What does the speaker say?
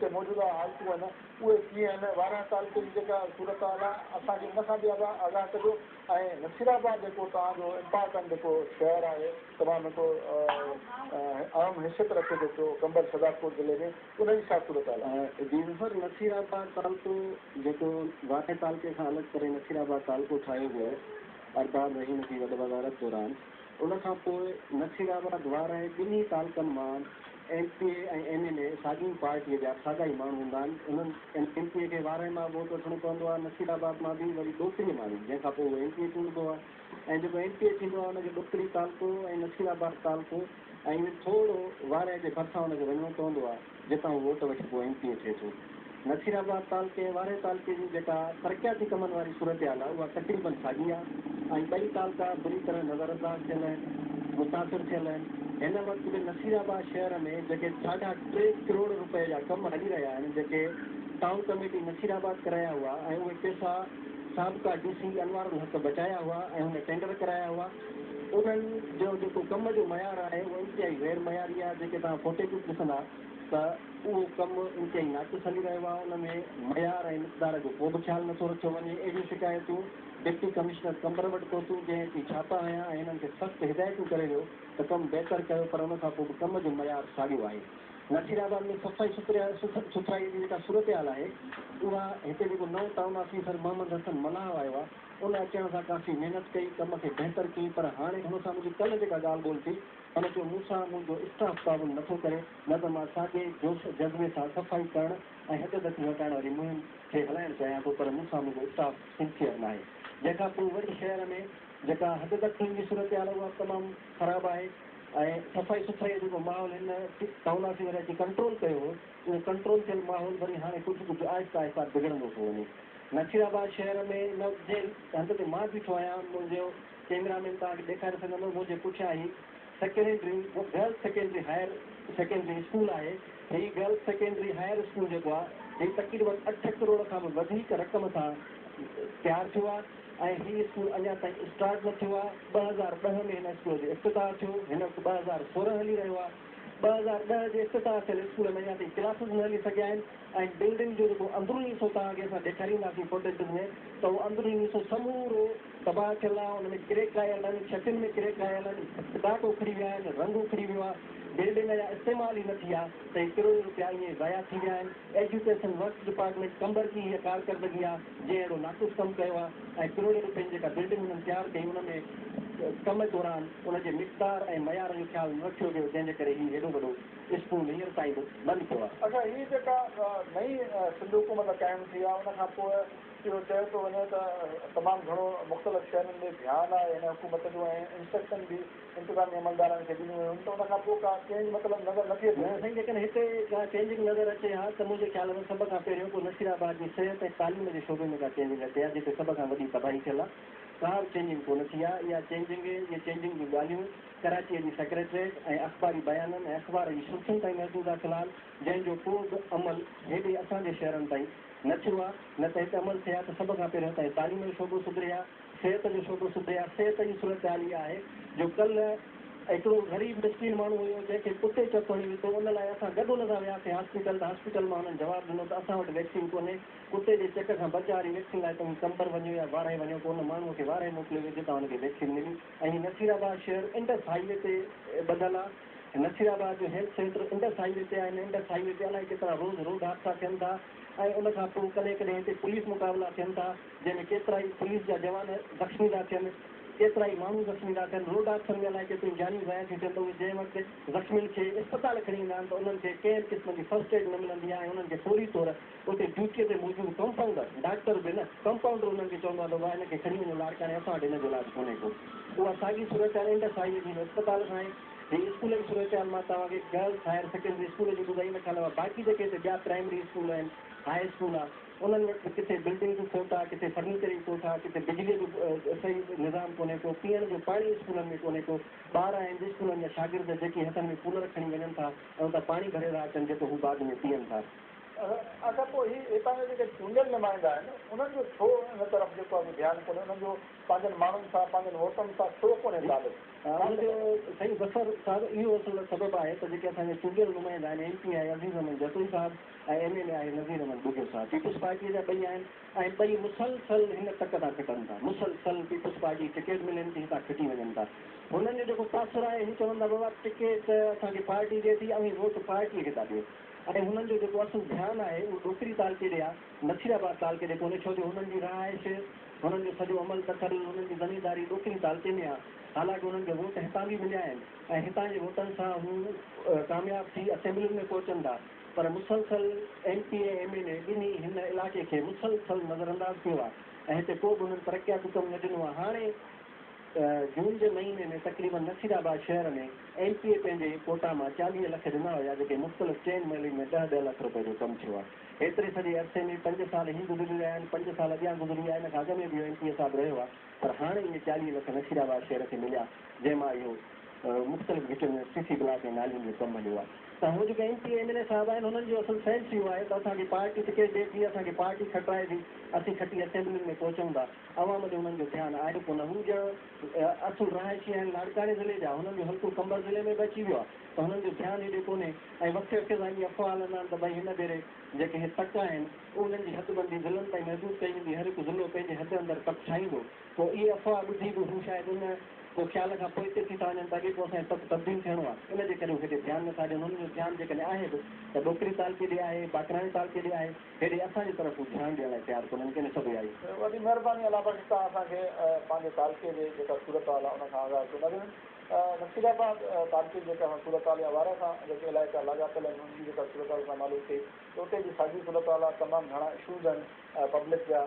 हिते मौजूदा हालतूं आहिनि उहे कीअं आहिनि 12 तारीख़ जी जेका सूरत हाल आहे असांखे उन खां बि आगाह कजो ऐं नसीराबाद जेको तव्हांजो इम्पॉर्टेंट जेको शहर आहे तमामु हिकु अहम हैसियत रखे थो पियो कंबर सदापुर ज़िले में उनजी छा सूरत हाल आहे? जी सर, नसीराबाद तालुको जेको वाक़े तालुके खां अलॻि करे नसीराबाद तालुको ठाहियो वियो आहे अरबाब रहीम जी वॾारत दौरान। उन खां पोइ नसीराबाद वारा ॿिन्ही तालुकनि मां MPA ऐं MLA साॻियूं पार्टीअ जा साॻा ई माण्हू हूंदा आहिनि। उन्हनि MPA खे वारे मां वोट वठिणो पवंदो आहे, नसीराबाद मां बि वरी ॾोकिरी माण्हू जंहिंखां पोइ उहो MPA चूंडिबो आहे। ऐं जेको MPA थींदो आहे हुनखे ॾोकिरी तालुको ऐं नसीराबाद तालुको ऐं थोरो वारे जे भरिसां हुनखे वञिणो पवंदो आहे जितां वोट वठी पोइ MPA थिए थो। नसीराबाद तालुके वारे तालुके जी जेका तरक़ियाती कमनि वारी सूरत हाल आहे उहा तक़रीबन साॻी आहे ऐं ॿई तालुका बुरी तरह नज़रअंदाज़ थियल आहिनि, मुतासिर थियल आहिनि। हिन वक़्तु बि नसीराबाद शहर में जेके 3.5 करोड़ रुपए जा कम हली रहिया आहिनि जेके टाउन कमेटी नसीराबाद कराया हुआ ऐं उहे पैसा साबिक़ा DC अनवारुल हक़ बचाया हुआ ऐं हुन टेंडर कराया हुआ। उन्हनि जो जेको कम जो मयार आहे उहो इंतिहाई गैर मयारी आहे। जेके तव्हां फोटोग्राफ ॾिसंदा त उहो कमु इंतिहाई नाक़ुस हली रहियो आहे। उन में मयार ऐं मिक़दार जो को बि ख़्यालु नथो रखियो वञे। अहिड़ियूं शिकायतूं डिप्टी कमिश्नर कंबर वटि पहुतूं जंहिं ते छापा हया ऐं हिननि खे सख़्तु हिदायतूं करे वियो त कमु बहितर कयो, पर उन खां पोइ बि कम जो मयार साॻियो आहे। नसीराबाद में सफ़ाई सुथराई जी जेका सूरत हाल आहे उहा हिते जेको नओं टाउन ऑफिसर मोहम्मद हसन मलाह आयो आहे उन अचण सां काफ़ी महिनत कई, कम खे बहितर कई, पर हाणे हुन सां मुंहिंजी कल्ह जेका ॻाल्हि ॿोल थी हुन चयो मूंसां मुंहिंजो स्टाफ ताउन नथो करे, न त मां साॻे जोश जज़्बे सां सफ़ाई करणु ऐं हद धती हटाइण वारी मुहिम खे हलाइणु चाहियां थो, पर मूंसां मुंहिंजो स्टाफ सिंसियर न आहे। जंहिंखां पोइ वरी शहर में जेका हद धती जी सूरत हाल उहा तमामु ख़राबु आहे ऐं सफ़ाई सुथराई जो जेको माहौल हिन टाउन ऑफिसर अची कंट्रोल कयो हो उहो कंट्रोल थियल माहौल वरी हाणे कुझु आहिस्ता आहिस्ता बिगड़ंदो थो वञे। नसीराबाद शहर में न जे हंध ते मां बीठो आहियां, मुंहिंजो कैमरामैन तव्हांखे ॾेखारे सघंदो, मुंहिंजे पुठियां ई girls secondary higher secondary school आहे। हीउ गर्ल्स सेकेंडरी हायर स्कूल जेको आहे हीउ तक़रीबन 8 करोड़ खां बि वधीक रक़म सां तयारु थियो आहे ऐं हीउ स्कूल अञा ताईं स्टार्ट न थियो आहे। 2010 में हिन स्कूल जो इफ़्तिताह थियो, हिन वक़्तु 2016 हली रहियो आहे। 2010 जे इफ़्तिताह थियल स्कूल में अञा ताईं क्लासिस न हली सघिया आहिनि ऐं बिल्डिंग जो जेको अंदरूनी हिसो तव्हांखे असां ॾेखारींदासीं फोटेज में त उहो अंदरूनी हिसो समूरो तबाह थियल आहे। हुन में क्रेक आयल आहिनि, छतियुनि में क्रेक आयल आहिनि, ॾाढो उखड़ी विया आहिनि, रंग उखड़ी वियो आहे, बिल्डिंग जा इस्तेमालु ई न थी आहे त ही करोड़ रुपया ईअं ज़ाया थी विया आहिनि। एजुकेशन वर्क डिपार्टमेंट कंबर की हीअ कारकर्दगी आहे जंहिं अहिड़ो नाक़ुस कमु कयो आहे ऐं करोड़ रुपयनि जेका बिल्डिंग हुननि तयारु कई हुन में कम दौरान उनजे मिक़दार ऐं मयार जो ख़्यालु न रखियो वियो, जंहिंजे करे हीउ हेॾो वॾो स्कूल हींअर ताईं बि बंदि थियो आहे। अच्छा, हीअ जेका नई सिंध हुकूमत क़ाइमु थी आहे उन खां पोइ इहो चयो थो वञे त तमामु घणो मुख़्तलिफ़ शहरनि में ध्यानु आहे हिन हुकूमत जो ऐं इंस्ट्रक्शन बि इंतिज़ामी अमलदारनि खे ॾिनियूं वयूं त उन खां पोइ का चेंज मतिलबु नज़र नथी अचे। साईं, जेकॾहिं हिते का चेंजिंग नज़र अचे हा त मुंहिंजे ख़्याल में सभ खां पहिरियों पोइ नसीराबाद जी सिहत ऐं तालीम जे शोबे में का चेंजिंग अचे हा जिते सभ खां वॾी तबाही थियल आहे। का बि चेंजिंग कोन थी आहे। इहा चेंजिंग जूं ॻाल्हियूं कराचीअ जी सेक्रेटरेट ऐं अख़बारी बयाननि ऐं अख़बार जी सुर्खियुनि ताईं महसूसु आहे फ़िलहाल, जंहिंजो को बि अमल हेॾे असांजे शहरनि ताईं न थियो आहे। न त हिते अमल थिया त सभ खां पहिरियों हितां तालीम जो शोबो सुधरे हा, सिहत जो शोबो सुधरे हा। सिहत जी सूरत हाल इहा आहे जो कल्ह हिकिड़ो ग़रीब मिस्किन माण्हू हुयो जंहिंखे कुते चक हणी वियो, उन लाइ असां गॾु नज़र वियासीं हॉस्पिटल त हॉस्पिटल मां हुननि जवाबु ॾिनो त असां वटि वैक्सीन कोन्हे, कुते जे चक खां बचाव वारी वैक्सीन लाइ तव्हां कंबर वञो या वाराए वञो, कोन माण्हूअ खे वाराए मोकिलियो वियो जितां हुनखे वैक्सीन मिली। ऐं नसीराबाद शहर इंडस हाईवे ते ॿधल आहे। नसीराबाद जो हेल्थ सेंटर इंडस हाईवे ते आहे। इंडस हाईवे ते अलाए केतिरा रोड हादसा थियनि था ऐं उन खां पोइ कॾहिं कॾहिं हिते पुलिस मुक़ाबला थियनि था जंहिंमें केतिरा ई पुलिस जा जवान ज़ख़्मी था थियनि, केतिरा ई माण्हू ज़ख़्मी था थियनि। रोड हादसनि में अलाए केतिरियूं जानियूं ज़ाया थियूं थियनि त उहे जंहिं वक़्तु ज़ख़्मियुनि खे इस्पताल खणी ईंदा आहिनि त उन्हनि खे कंहिं क़िस्म जी फर्स्ट एड न मिलंदी आहे। उन्हनि खे फौरी तौर उते ड्यूटीअ ते मौजूदु कंपाउंडर, डॉक्टर बि न, कंपाउंडर उन्हनि खे चवंदो आहे त वाह हिन खे खणी वञो लाड़काणे, असां वटि हिन जो इलाजु कोन्हे को। उहा साॻी सूरत हाल इंडस हाईवे जी इस्पताल खां आहे। हीअ स्कूल जी सूरत हाल मां तव्हांखे गर्ल्स हायर सेकेंडरी स्कूल जी ॿुधाई, इन खां अलावा बाक़ी जेके हिते ॿिया प्राइमरी स्कूल आहिनि, हाई स्कूल आहे, उन्हनि वटि किथे बिल्डिंग जो खोट आहे, किथे फर्नीचर जी खोट आहे, किथे बिजलीअ जो सही निज़ाम कोन्हे को, पीअण जो पाणी स्कूलनि में कोन्हे को। ॿार आहिनि स्कूलनि जा शागिर्द जेके हथनि में कूलर खणी वञनि था ऐं उतां पाणी भरे था अचनि जेको हू बाद में पीअनि था। अच्छा पोइ ही हितां जा जेके चूंडियल नुमाइंदा आहिनि उन्हनि जो छो हिन तरफ़ जेको आहे ध्यानु कोन्हे उन्हनि जो पंहिंजनि माण्हुनि सां पंहिंजनि वोटनि सां छो कोन्हे तालुक? हुनजो साईं बसर साहिबु इहो असुल सबबु आहे त जेके असांजे चूंडियल नुमाइंदा आहिनि MP आहे अज़ीज़ अहमद जसूई साहिबु ऐं MLA आहे नज़ीर अहमद बुघो साहिबु पीपुल्स पार्टीअ जा ॿई आहिनि ऐं ॿई मुसलसल हिन तक था खटनि था मुसलसल पीपुल्स पार्टी टिकेट मिलनि थी हितां खटी वञनि था हुननि जो जेको तासुर आहे हू चवंदा बाबा टिकेट असांखे पार्टी ॾिए थी ऐं वोट पार्टीअ खे था ॾियो ऐं हुननि जो जेको असुल ध्यानु आहे उहो डोकरी तालके ॾे आहे नसीराबाद तालके ॾे कोन्हे छो जो हुननि जी रहाइश हुननि जो सॼो अमल दख़ल हुननि जी ज़मीनदारी डोकरी तालके में आहे हालांकि उन्हनि खे वोट हितां बि मिलिया आहिनि ऐं हितां जे वोटनि सां हू कामयाबु थी असेंबलियुनि में पहुचनि था पर मुसलसल MP ऐं MLA ॿिन्ही हिन इलाइक़े खे मुसलसल नज़रअंदाज़ कयो आहे ऐं हिते को बि हुननि तरक़ियाती कमु न ॾिनो आहे हाणे जून जे महीने में तक़रीबन नसीराबाद शहर में MP पंहिंजे कोटा मां 40 लख ॾिना हुया जेके मुख़्तलिफ़ चेन मेलिंग में 10-10 लख रुपए जो कमु थियो आहे एतिरे सॼे अरसे में 5 साल ही गुज़री विया आहिनि 5 साल अॻियां गुज़री विया आहिनि हिन खां अॻु में बि MP साहिबु रहियो आहे पर हाणे इहे 40 लख नसीराबाद शहर खे मिलिया जंहिंमां इहो मुख़्तलिफ़ घिटियुनि में CC ब्लॉक ऐं नालियुनि जो कमु हलियो आहे त हू जेके MP MLA साहिब आहिनि हुननि जो असुल सेंस इहो आहे त असांखे पार्टी टिकेट ॾिए थी असांखे पार्टी खटाए थी असीं खटी असेंबलियुनि में पहुचूं था अवाम जो हुननि जो ध्यानु आहे कोन हू ॼण असुल रहाइशी आहिनि लाड़काणे ज़िले जा हुननि जो हल्को कंबर ज़िले में बि अची वियो आहे त हुननि जो ध्यानु हेॾे कोन्हे ऐं वक़्तु वक़्तु सां इहे अफ़वाह हलंदा आहिनि त भई हिन भेरे जेके हे तक आहिनि उन्हनि जी हदबंदी ज़िलनि ताईं महसूसु कई वेंदी हर हिकु ज़िलो पंहिंजे हद अंदरि तक ठाहींदो पोइ इहे अफ़वाह ॿुधी बि हू शायदि उन पोइ ख़्याल खां पोइ हिते थी था वञनि त अॻे पोइ असांखे तक तब्दील थियणो आहे इन जे करे हेॾे ध्यानु नथा ॾियनि हुननि जो ध्यानु जेकॾहिं आहे बि त डोकरी तालके ॾे आहे बाकराणी तालके ॾे आहे हेॾे असांजी तरफ़ हू ध्यानु ॾियण लाइ तयारु कोन्हनि कंहिं सभु आई वॾी महिरबानी अलाह बख़्श तव्हां असांखे पंहिंजे तालके जे जेका सूरत हाल आहे उन खां आगाह कयो नज़र नसीराबाद तालके जेका सूरत हाल या वारा सां जेके इलाइक़ा लाॻापियल आहिनि उन्हनि जी जेका सूरत हाल सां मालूम थी त उते जी साॻी सूरत हाल आहे तमामु घणा इशूज़ आहिनि पब्लिक जा